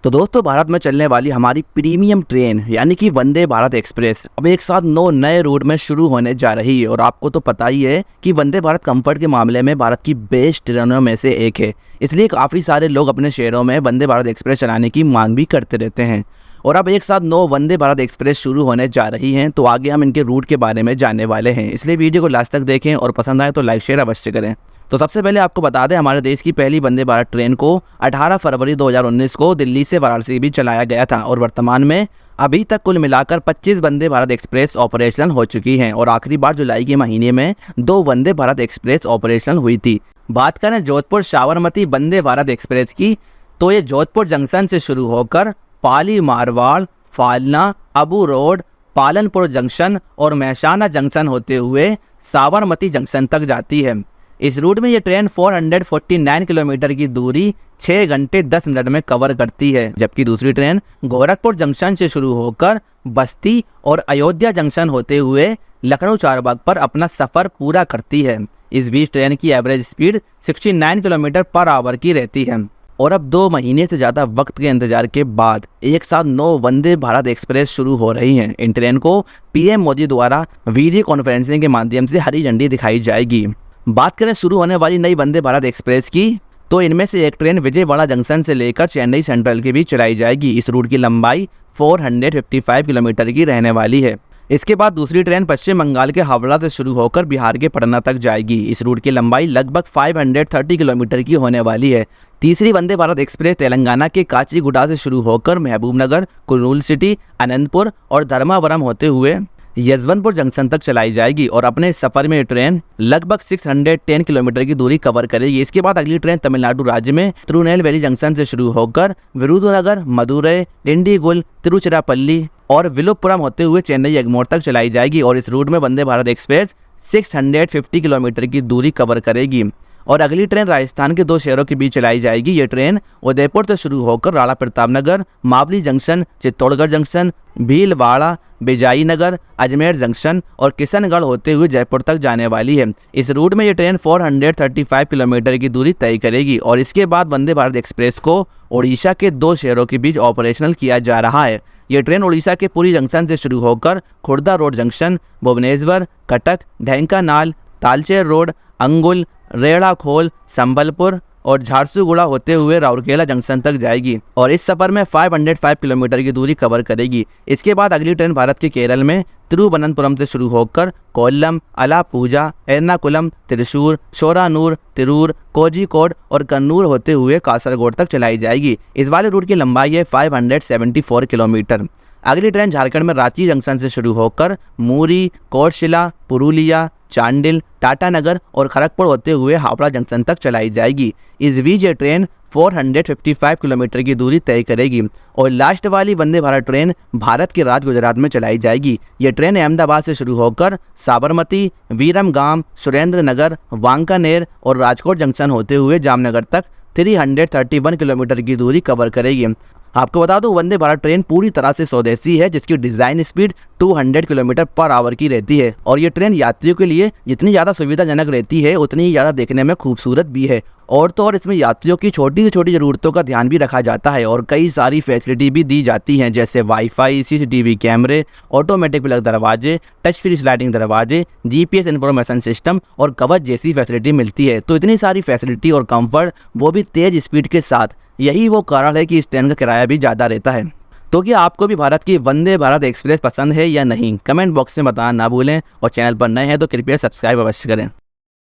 तो दोस्तों, भारत में चलने वाली हमारी प्रीमियम ट्रेन यानी कि वंदे भारत एक्सप्रेस अब एक साथ 9 नए रूट में शुरू होने जा रही है। और आपको तो पता ही है कि वंदे भारत कंफर्ट के मामले में भारत की बेस्ट ट्रेनों में से एक है। इसलिए काफ़ी सारे लोग अपने शहरों में वंदे भारत एक्सप्रेस चलाने की मांग भी करते रहते हैं। और अब एक साथ 9 वंदे भारत एक्सप्रेस शुरू होने जा रही हैं, तो आगे हम इनके रूट के बारे में जानने वाले हैं। इसलिए वीडियो को लास्ट तक देखें और पसंद आए तो लाइक शेयर अवश्य करें। तो सबसे पहले आपको बता दें, हमारे देश की पहली वंदे भारत ट्रेन को 18 फरवरी 2019 को दिल्ली से वाराणसी भी चलाया गया था। और वर्तमान में अभी तक कुल मिलाकर 25 वंदे भारत एक्सप्रेस ऑपरेशन हो चुकी हैं। और आखिरी बार जुलाई के महीने में 2 वंदे भारत एक्सप्रेस ऑपरेशन हुई थी। बात करें जोधपुर साबरमती वंदे भारत एक्सप्रेस की, तो ये जोधपुर जंक्शन से शुरू होकर पाली मारवाड़, फालना, अबू रोड, पालनपुर जंक्शन और महसाना जंक्शन होते हुए साबरमती जंक्शन तक जाती है। इस रूट में ये ट्रेन 449 किलोमीटर की दूरी 6 घंटे 10 मिनट में कवर करती है। जबकि दूसरी ट्रेन गोरखपुर जंक्शन से शुरू होकर बस्ती और अयोध्या जंक्शन होते हुए लखनऊ चारबाग पर अपना सफ़र पूरा करती है। इस बीच ट्रेन की average speed 69 kilometre per hour की रहती है। और अब 2 महीने से ज़्यादा वक्त के इंतजार के बाद एक साथ 9 वंदे भारत एक्सप्रेस शुरू हो रही हैं। इन ट्रेन को पीएम मोदी द्वारा वीडियो कॉन्फ्रेंसिंग के माध्यम से हरी झंडी दिखाई जाएगी। बात करें शुरू होने वाली नई वंदे भारत एक्सप्रेस की, तो इनमें से एक ट्रेन विजयवाड़ा जंक्शन से लेकर चेन्नई सेंट्रल के बीच चलाई जाएगी। इस रूट की लंबाई 455 किलोमीटर की रहने वाली है। इसके बाद दूसरी ट्रेन पश्चिम बंगाल के हावड़ा से शुरू होकर बिहार के पटना तक जाएगी। इस रूट की लंबाई लगभग 530 किलोमीटर की होने वाली है। तीसरी वंदे भारत एक्सप्रेस तेलंगाना के काचीगुडा से शुरू होकर महबूबनगर, कुर्नूल सिटी, अनंतपुर और धर्मावरम होते हुए यशवंतपुर जंक्शन तक चलाई जाएगी। और अपने सफर में ट्रेन लगभग 610 किलोमीटर की दूरी कवर करेगी। इसके बाद अगली ट्रेन तमिलनाडु राज्य में तिरुनेलवेली जंक्शन से शुरू होकर विरुधुनगर, मदुरई, डिंडीगुल, तिरुचिरापल्ली और विलुपुरम होते हुए चेन्नई एगमोर तक चलाई जाएगी। और इस रूट में वंदे भारत एक्सप्रेस 650 किलोमीटर की दूरी कवर करेगी। और अगली ट्रेन राजस्थान के 2 शहरों के बीच चलाई जाएगी। ये ट्रेन उदयपुर से शुरू होकर राणा प्रताप नगर, मावली जंक्शन, चित्तौड़गढ़ जंक्शन, भीलवाड़ा, बिजाई नगर, अजमेर जंक्शन और किशनगढ़ होते हुए जयपुर तक जाने वाली है। इस रूट में ये ट्रेन 435 किलोमीटर की दूरी तय करेगी। और इसके बाद वंदे भारत एक्सप्रेस को ओडिशा के 2 शहरों के बीच ऑपरेशनल किया जा रहा है। ये ट्रेन ओडिशा के पुरी जंक्शन से शुरू होकर Khurda road junction, Bhubaneswar, Cuttack, Dhenkanal, Talcher road, Angul, Redhakhol, Sambalpur और झारसुगुड़ा होते हुए राउरकेला जंक्शन तक जाएगी। और इस सफर में 505 किलोमीटर की दूरी कवर करेगी। इसके बाद अगली ट्रेन भारत के केरल में तिरुवनंतपुरम से शुरू होकर कोल्लम, अलापूजा, एर्नाकुलम, त्रिशूर, शोरानूर, तिरूर, कोझिकोड और कन्नूर होते हुए कासरगोड तक चलाई जाएगी। इस वाले रूट की लंबाई है 574 किलोमीटर। अगली ट्रेन झारखंड में रांची जंक्शन से शुरू होकर मूरी, कोटशिला, पुरुलिया, चांडिल, टाटानगर और खड़गपुर होते हुए हावड़ा जंक्शन तक चलाई जाएगी। इस बीच ये ट्रेन 455 किलोमीटर की दूरी तय करेगी। और लास्ट वाली वंदे भारत ट्रेन भारत के राज्य गुजरात में चलाई जाएगी। ये ट्रेन अहमदाबाद से शुरू होकर साबरमती, वीरमगाम, सुरेंद्र नगर, वांकानेर और राजकोट जंक्शन होते हुए जामनगर तक 331 किलोमीटर की दूरी कवर करेगी। आपको बता दूं, वंदे भारत ट्रेन पूरी तरह से स्वदेशी है, जिसकी design speed 200 kilometre per hour की रहती है। और ये ट्रेन यात्रियों के लिए जितनी ज़्यादा सुविधाजनक रहती है, उतनी ही ज़्यादा देखने में खूबसूरत भी है। और तो और इसमें यात्रियों की छोटी से छोटी ज़रूरतों का ध्यान भी रखा जाता है। और कई सारी फैसिलिटी भी दी जाती हैं, जैसे वाईफाई, CCTV कैमरे, ऑटोमेटिक प्लग दरवाजे, टच फ्री स्लाइडिंग दरवाजे, GPS इन्फॉर्मेशन सिस्टम और कवच जैसी फैसिलिटी मिलती है। तो इतनी सारी फैसिलिटी और कंफर्ट, वो भी तेज़ स्पीड के साथ, यही वो कारण है कि इस ट्रेन का किराया भी ज़्यादा रहता है। तो क्या आपको भी भारत की वंदे भारत एक्सप्रेस पसंद है या नहीं? कमेंट बॉक्स में बताना ना भूलें। और चैनल पर नए हैं तो कृपया सब्सक्राइब अवश्य करें।